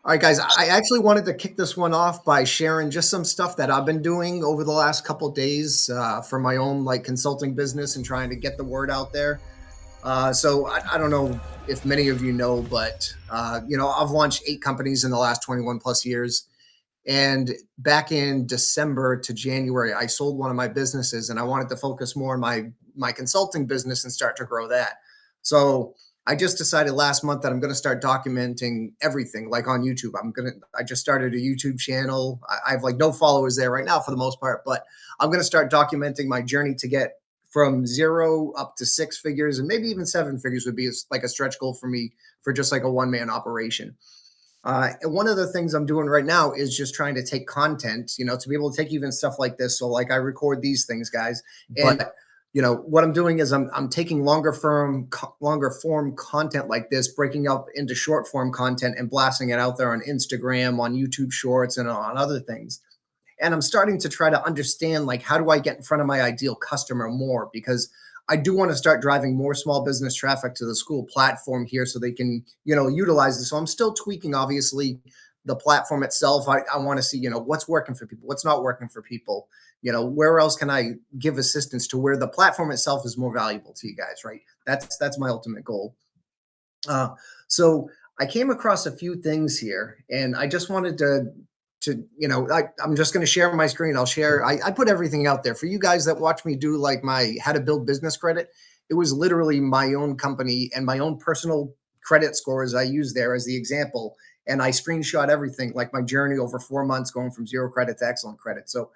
All right, guys, I actually wanted to kick this one off by sharing just some stuff that I've been doing over the last couple of days for my own like consulting business and trying to get the word out there. So I don't know if many of you know, but I've launched 8 companies in the last 21 plus years. And back in December to January, I sold one of my businesses, and I wanted to focus more on my consulting business and start to grow that. So I just decided last month that I'm going to start documenting everything, like on YouTube. I just started a YouTube channel. I have like no followers there right now for the most part, but I'm going to start documenting my journey to get from zero up to 6 figures, and maybe even 7 figures would be like a stretch goal for me for just like a one-man operation. And one of the things I'm doing right now is just trying to take content, to be able to take even stuff like this. So like I record these things, guys, but what I'm doing is I'm taking longer form content like this, breaking up into short form content and blasting it out there on Instagram, on YouTube Shorts, and on other things. And I'm starting to try to understand, like, how do I get in front of my ideal customer more? Because I do want to start driving more small business traffic to the school platform here so they can, utilize this. So I'm still tweaking, obviously, the platform itself. I want to see, what's working for people, what's not working for people, where else can I give assistance to where the platform itself is more valuable to you guys, right? That's my ultimate goal. So I came across a few things here, and I just wanted I'm just going to share my screen. I put everything out there for you guys that watch me do like my how to build business credit. It was literally my own company and my own personal credit scores I use there as the example. And I screenshot everything, like my journey over 4 months going from zero credit to excellent credit. So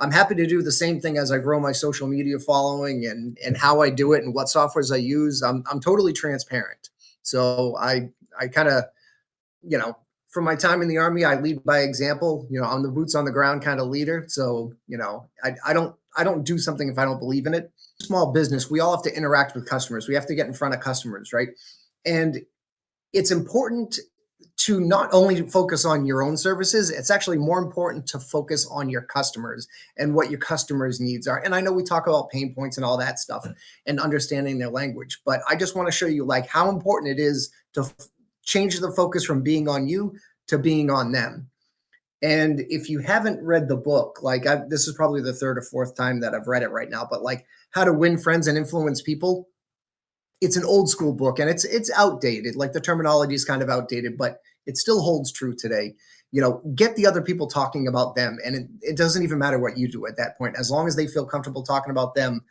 I'm happy to do the same thing as I grow my social media following and how I do it and what softwares I use. I'm totally transparent. So I kind of, from my time in the Army, I lead by example. I'm the boots on the ground kind of leader. So, I don't do something if I don't believe in it. Small business, we all have to interact with customers. We have to get in front of customers, right? And it's important to not only focus on your own services, it's actually more important to focus on your customers and what your customers' needs are. And I know we talk about pain points and all that stuff and understanding their language, but I just want to show you like how important it is to change the focus from being on you to being on them. And if you haven't read the book, this is probably the third or fourth time that I've read it right now, but like How to Win Friends and Influence People, it's an old school book and it's outdated. Like the terminology is kind of outdated, but it still holds true today. Get the other people talking about them. And it doesn't even matter what you do at that point. As long as they feel comfortable talking about them,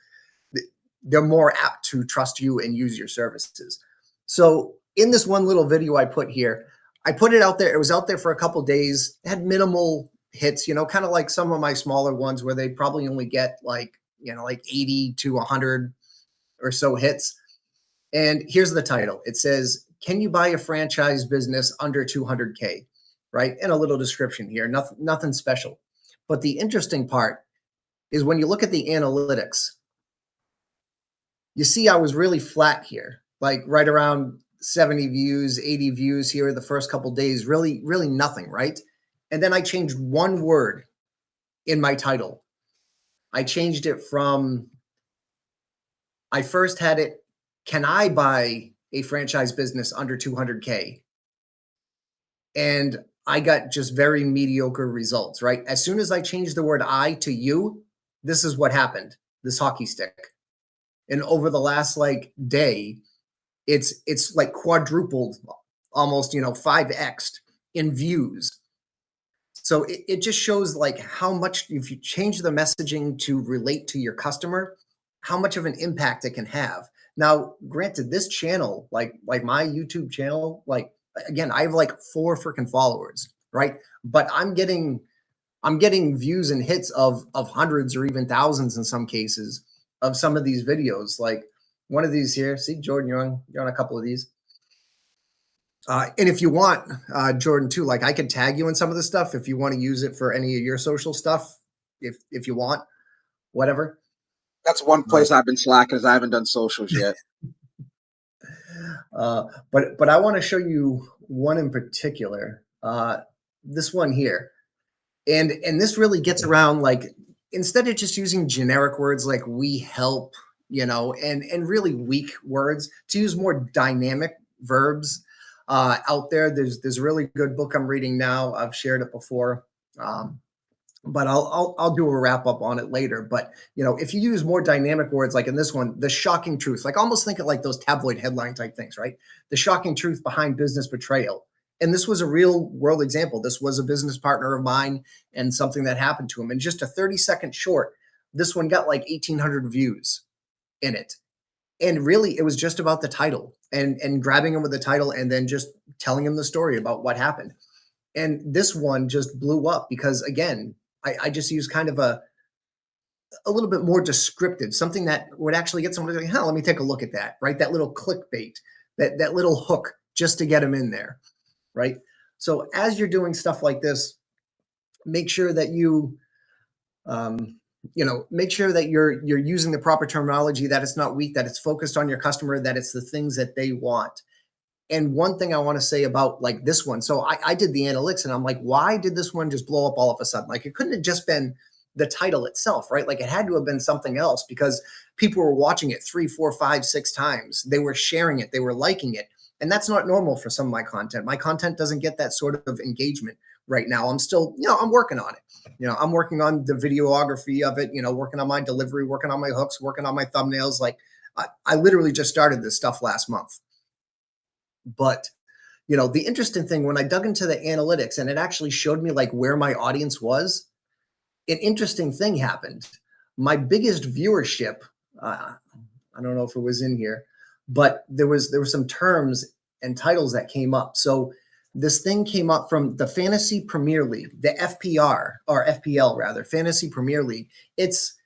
they're more apt to trust you and use your services. So in this one little video I put here, I put it out there. It was out there for a couple of days. It had minimal hits, kind of like some of my smaller ones where they probably only get like 80 to 100 or so hits. And here's the title. It says, "Can you buy a franchise business under 200K?" Right? And a little description here. Nothing special. But the interesting part is when you look at the analytics, you see I was really flat here, like right around 70 views, 80 views here the first couple of days, really, really nothing, right? And then I changed one word in my title. I changed it from, I first had it, "Can I buy a franchise business under 200K?" And I got just very mediocre results, right? As soon as I changed the word "I" to "you," this is what happened, this hockey stick. And over the last day, it's like quadrupled, almost 5x'd in views. So it just shows like how much, if you change the messaging to relate to your customer, how much of an impact it can have. Now, granted, this channel, like my YouTube channel, again, I have like 4 freaking followers, right? But I'm getting views and hits of hundreds or even thousands in some cases of some of these videos. Like one of these here, see, Jordan, you're on a couple of these. And if you want, Jordan, too, like I could tag you in some of the stuff if you want to use it for any of your social stuff, if you want, whatever. That's one place I've been slacking is I haven't done socials yet. But I want to show you one in particular, this one here. And this really gets around, like, instead of just using generic words like "we help," and really weak words, to use more dynamic verbs. out there. There's a really good book I'm reading now. I've shared it before. Um, but I'll do a wrap up on it later. But if you use more dynamic words like in this one, the shocking truth, like almost think of like those tabloid headline type things, right? The shocking truth behind business betrayal. And this was a real world example. This was a business partner of mine and something that happened to him. In just a 30-second short, this one got like 1,800 views in it. And really, it was just about the title and grabbing him with the title and then just telling him the story about what happened. And this one just blew up because again, I just used kind of a little bit more descriptive, something that would actually get someone to say, "Huh, let me take a look at that," right? That little clickbait, that little hook just to get them in there, right? So as you're doing stuff like this, make sure that um, make sure that you're using the proper terminology, that it's not weak, that it's focused on your customer, that it's the things that they want. And one thing I want to say about like this one, so I did the analytics and I'm like, why did this one just blow up all of a sudden? Like it couldn't have just been the title itself, right? Like it had to have been something else because people were watching it 3, 4, 5, 6 times. They were sharing it, they were liking it. And that's not normal for some of my content. My content doesn't get that sort of engagement right now. I'm still, I'm working on it. I'm working on the videography of it, working on my delivery, working on my hooks, working on my thumbnails. Like I literally just started this stuff last month. But the interesting thing when I dug into the analytics and it actually showed me like where my audience was, an interesting thing happened. My biggest viewership, I don't know if it was in here, but there were some terms and titles that came up. So this thing came up from the Fantasy Premier League, the FPR or FPL rather, Fantasy Premier League. It's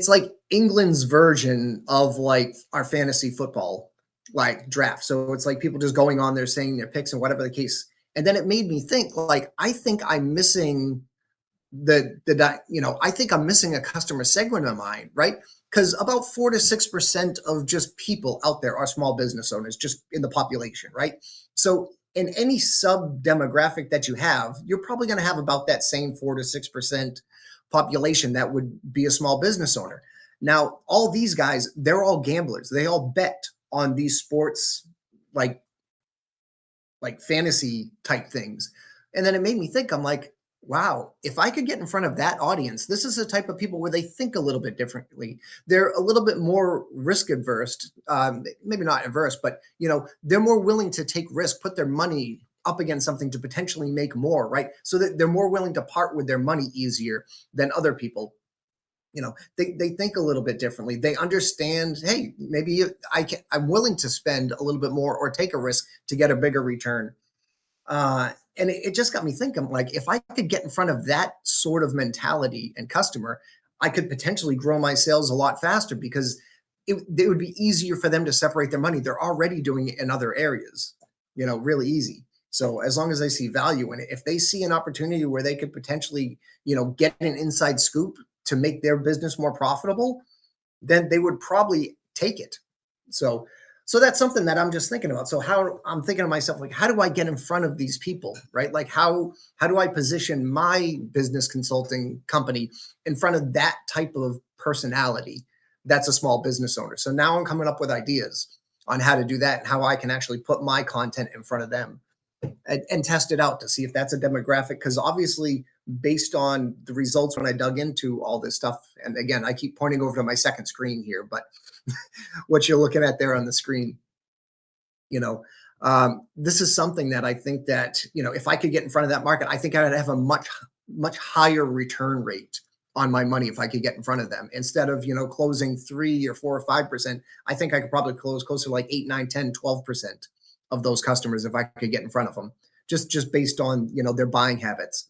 like England's version of like our fantasy football like draft. So it's like people just going on there saying their picks and whatever the case. And then it made me think like I think I'm missing I think I'm missing a customer segment of mine, right? Because about 4 to 6% of just people out there are small business owners, just in the population, right? So in any sub demographic that you have, you're probably going to have about that same 4 to 6% population that would be a small business owner. Now, all these guys, they're all gamblers. They all bet on these sports, like fantasy type things. And then it made me think, I'm like, wow, if I could get in front of that audience, this is the type of people where they think a little bit differently. They're a little bit more risk adverse, maybe not averse, but they're more willing to take risk, put their money up against something to potentially make more, right? So that they're more willing to part with their money easier than other people. They think a little bit differently. They understand, hey, maybe I'm willing to spend a little bit more or take a risk to get a bigger return. And it just got me thinking, like, if I could get in front of that sort of mentality and customer, I could potentially grow my sales a lot faster because it would be easier for them to separate their money. They're already doing it in other areas, really easy. So as long as they see value in it, if they see an opportunity where they could potentially, get an inside scoop to make their business more profitable, then they would probably take it. So that's something that I'm just thinking about. So how I'm thinking to myself, like, how do I get in front of these people, right? Like how do I position my business consulting company in front of that type of personality that's a small business owner? So now I'm coming up with ideas on how to do that and how I can actually put my content in front of them and test it out to see if that's a demographic. Because obviously, based on the results when I dug into all this stuff, and again, I keep pointing over to my second screen here, but what you're looking at there on the screen, this is something that I think that, if I could get in front of that market, I think I would have a much higher return rate on my money if I could get in front of them instead of, closing 3 or 4 or 5%. I think I could probably close closer to like 8, 9, 10, 12% of those customers if I could get in front of them, just based on, their buying habits.